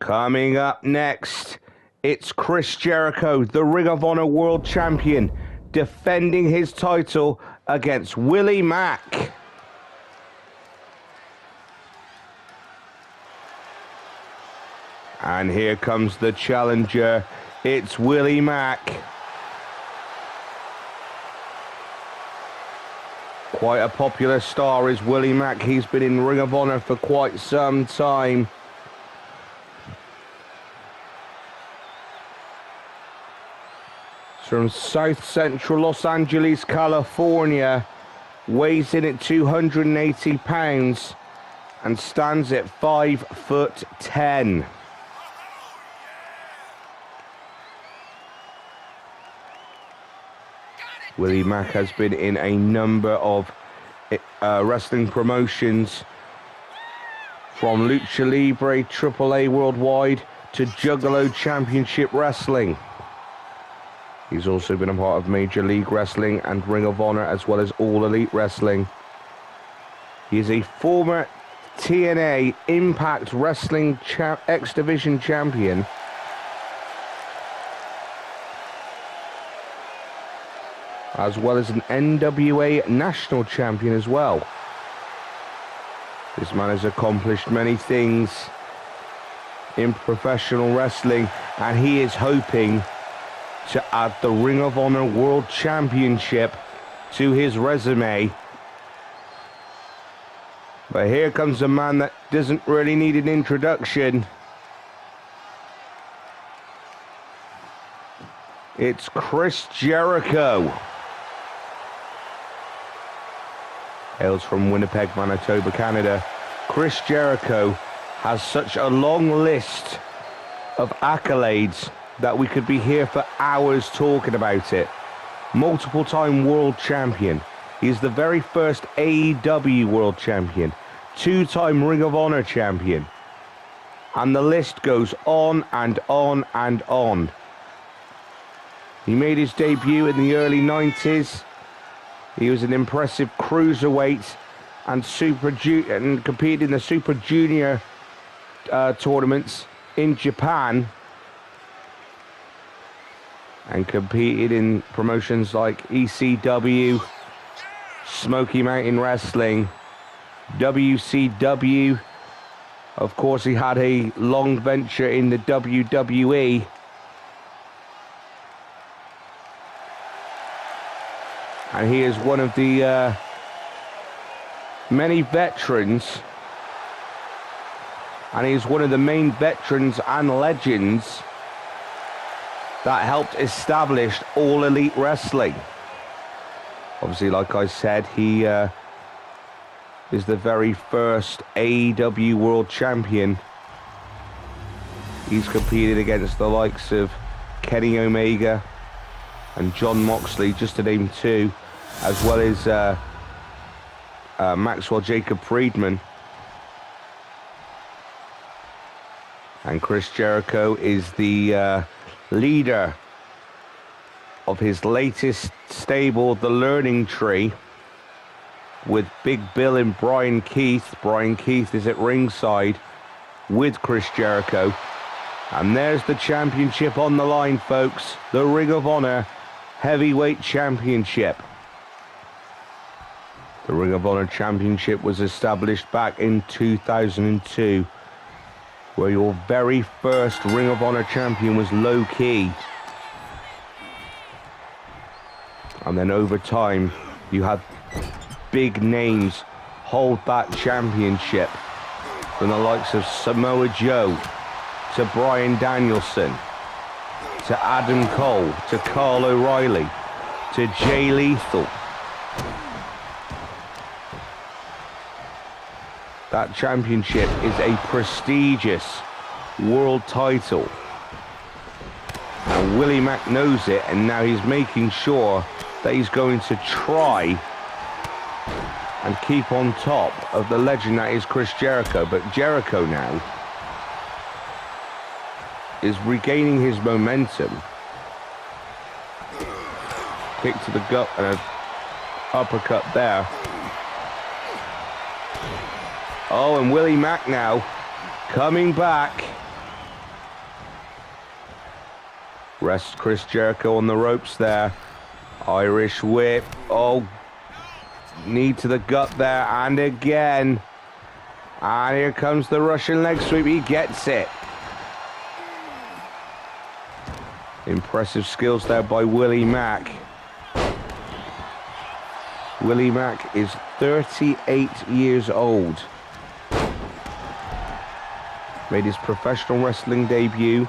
Coming up next, it's Chris Jericho, the Ring of Honor World Champion, defending his title against Willie Mack. And here comes the challenger. It's Willie Mack. Quite a popular star is Willie Mack. He's been in Ring of Honor for quite some time. From South Central Los Angeles, California, weighs in at 280 pounds and stands at 5'10". Willie Mack has been in a number of wrestling promotions, from Lucha Libre, AAA Worldwide to Juggalo Championship Wrestling. He's also been a part of Major League Wrestling and Ring of Honor, as well as All Elite Wrestling. He is a former TNA Impact Wrestling X Division champion, as well as an NWA National Champion as well. This man has accomplished many things in professional wrestling, and he is hoping to add the Ring of Honor World Championship to his resume. But here comes a man that doesn't really need an introduction. It's Chris Jericho. Hails from Winnipeg, Manitoba, Canada. Chris Jericho has such a long list of accolades that we could be here for hours talking about it. Multiple-time world champion. He is the very first AEW world champion. Two-time Ring of Honor champion. And the list goes on and on and on. He made his debut in the early 90s. He was an impressive cruiserweight and competed in the Super Junior tournaments in Japan, and competed in promotions like ECW, Smoky Mountain Wrestling, WCW. Of course, he had a long venture in the WWE. And he is one of the many veterans, and he's one of the main veterans and legends that helped establish All Elite Wrestling. Obviously, like I said, he is the very first AEW World Champion. He's competed against the likes of Kenny Omega and John Moxley, just to name two, as well as Maxwell Jacob Friedman. And Chris Jericho is the leader of his latest stable, the Learning Tree, with Big Bill and Brian Keith. Brian Keith is at ringside with Chris Jericho. And there's the championship on the line, folks. The Ring of Honor Heavyweight Championship. The Ring of Honor Championship was established back in 2002, where your very first Ring of Honor champion was Low Ki. And then over time, you had big names hold that championship, from the likes of Samoa Joe, to Bryan Danielson, to Adam Cole, to Kyle O'Reilly, to Jay Lethal. That championship is a prestigious world title. And Willie Mack knows it, and now he's making sure that he's going to try and keep on top of the legend that is Chris Jericho. But Jericho now is regaining his momentum. Kick to the gut and an uppercut there. Oh, and Willie Mack now coming back. Rests Chris Jericho on the ropes there. Irish whip. Oh, knee to the gut there. And again. And here comes the Russian leg sweep. He gets it. Impressive skills there by Willie Mack. Willie Mack is 38 years old. Made his professional wrestling debut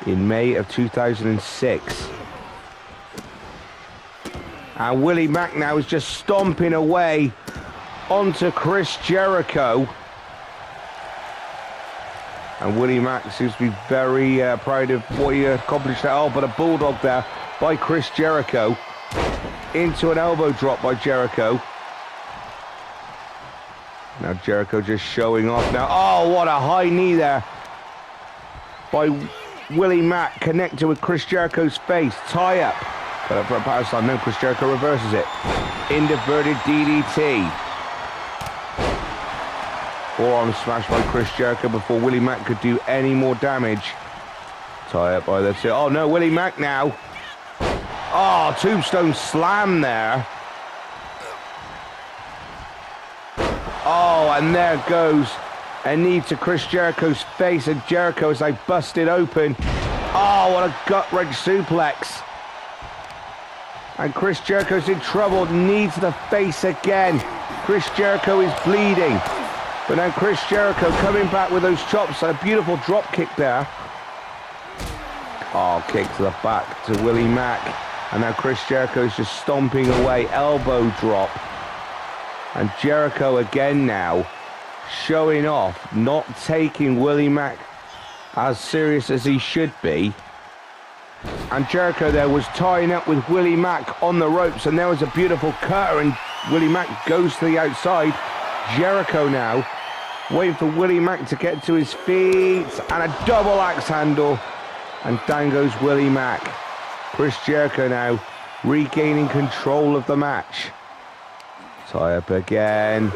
in May of 2006. And Willie Mack now is just stomping away onto Chris Jericho. And Willie Mack seems to be very proud of what he accomplished there. Oh, but a bulldog there by Chris Jericho. Into an elbow drop by Jericho. Now Jericho just showing off now. Oh, what a high knee there by Willie Mack, connected with Chris Jericho's face. Tie up. But up for a power slam. No, Chris Jericho reverses it. Inverted DDT. Forearm smash by Chris Jericho before Willie Mack could do any more damage. Tie up by the two. Oh no, Willie Mack now. Oh, tombstone slam there. Oh, and there goes a knee to Chris Jericho's face, and Jericho is like busted open. Oh, what a gut-wrench suplex. And Chris Jericho's in trouble. Knee to the face again. Chris Jericho is bleeding. But now Chris Jericho coming back with those chops. A beautiful drop kick there. Oh, kick to the back to Willie Mack. And now Chris Jericho is just stomping away. Elbow drop. And Jericho again now showing off, not taking Willie Mack as serious as he should be. And Jericho there was tying up with Willie Mack on the ropes, and there was a beautiful cutter, and Willie Mack goes to the outside. Jericho now waiting for Willie Mack to get to his feet, and a double axe handle, and down goes Willie Mack. Chris Jericho now regaining control of the match. Tie up again.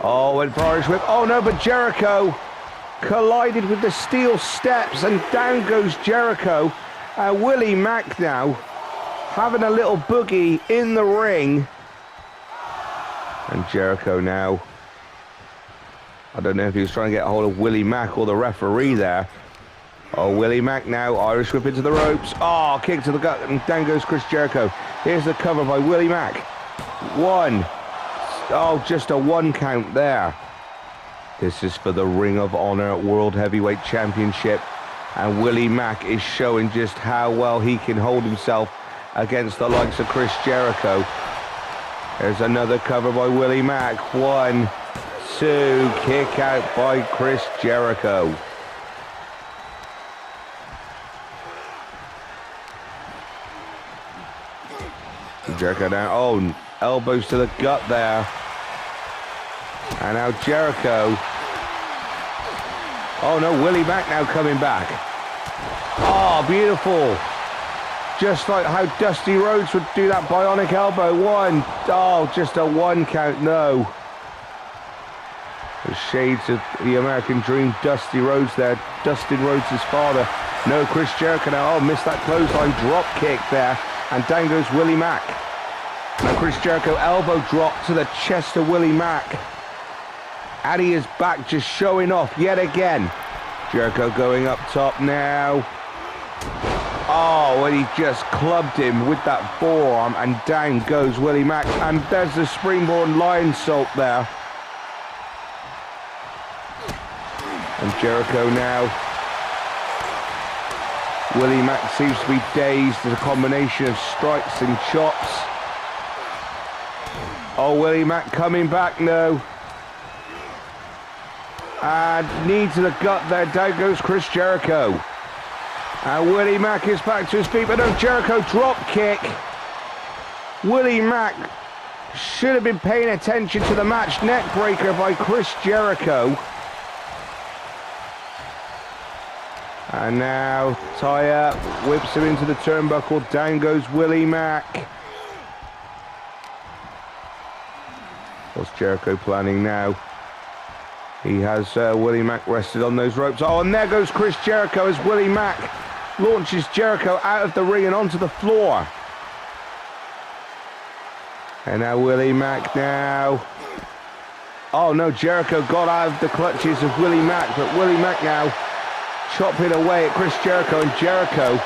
Oh, went for Irish whip. Oh no, but Jericho collided with the steel steps, and down goes Jericho. Willie Mack now having a little boogie in the ring. And Jericho now, I don't know if he was trying to get a hold of Willie Mack or the referee there. Oh, Willie Mack now, Irish whip into the ropes. Oh, kick to the gut, and down goes Chris Jericho. Here's the cover by Willie Mack. One. Oh, just a one count there. This is for the Ring of Honor World Heavyweight Championship. And Willie Mack is showing just how well he can hold himself against the likes of Chris Jericho. There's another cover by Willie Mack. 1, 2, kick out by Chris Jericho. Jericho down. Oh, elbows to the gut there. And now Jericho. Oh no, Willie Mack now coming back. Oh, beautiful. Just like how Dusty Rhodes would do that bionic elbow. One. Oh, just a one count. No. The shades of the American Dream. Dusty Rhodes there. Dustin Rhodes' father. No, Chris Jericho now. Oh, missed that clothesline drop kick there. And down goes Willie Mack. Now Chris Jericho elbow drop to the chest of Willie Mack. And he is back, just showing off yet again. Jericho going up top now. Oh, and he just clubbed him with that forearm, and down goes Willie Mack. And there's the springboard lion salt there. And Jericho now. Willie Mack seems to be dazed as a combination of strikes and chops. Oh, Willie Mack coming back now. And knee to the gut there. Down goes Chris Jericho. And Willie Mack is back to his feet, but no, Jericho drop kick. Willie Mack should have been paying attention to the match. Neck breaker by Chris Jericho. And now tie up, whips him into the turnbuckle. Down goes Willie Mack. What's Jericho planning now? He has Willie Mack rested on those ropes. Oh, and there goes Chris Jericho as Willie Mack launches Jericho out of the ring and onto the floor. And now Willie Mack now. Oh no, Jericho got out of the clutches of Willie Mack, but Willie Mack now chopping away at Chris Jericho, and Jericho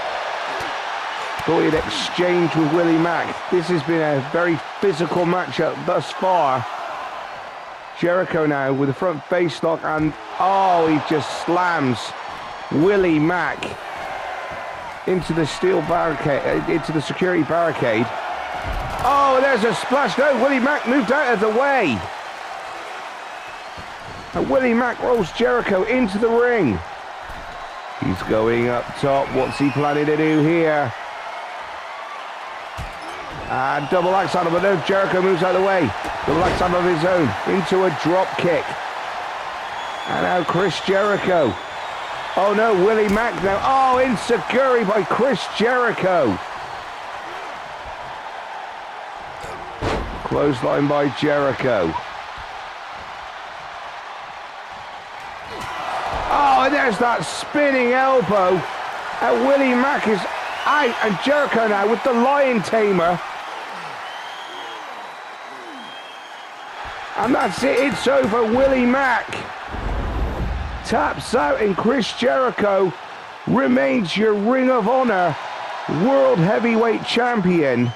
thought he'd exchange with Willie Mack. This has been a very physical matchup thus far. Jericho now with the front face lock, and oh, he just slams Willie Mack into the steel barricade, into the security barricade. Oh, there's a splash. No, Willie Mack moved out of the way. And Willie Mack rolls Jericho into the ring. He's going up top. What's he planning to do here? And double axe handle, but no, Jericho moves out of the way. Double axe handle of his own into a drop kick. And now Chris Jericho. Oh no, Willie Mack now. Oh, enziguri by Chris Jericho. Clothesline by Jericho. Oh, and there's that spinning elbow. And Willie Mack is out, and Jericho now with the lion tamer. And that's it, it's over. Willie Mack taps out, and Chris Jericho remains your Ring of Honor World Heavyweight Champion.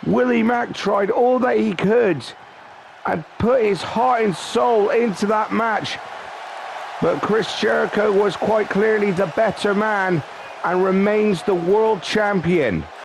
Willie Mack tried all that he could and put his heart and soul into that match, but Chris Jericho was quite clearly the better man and remains the world champion.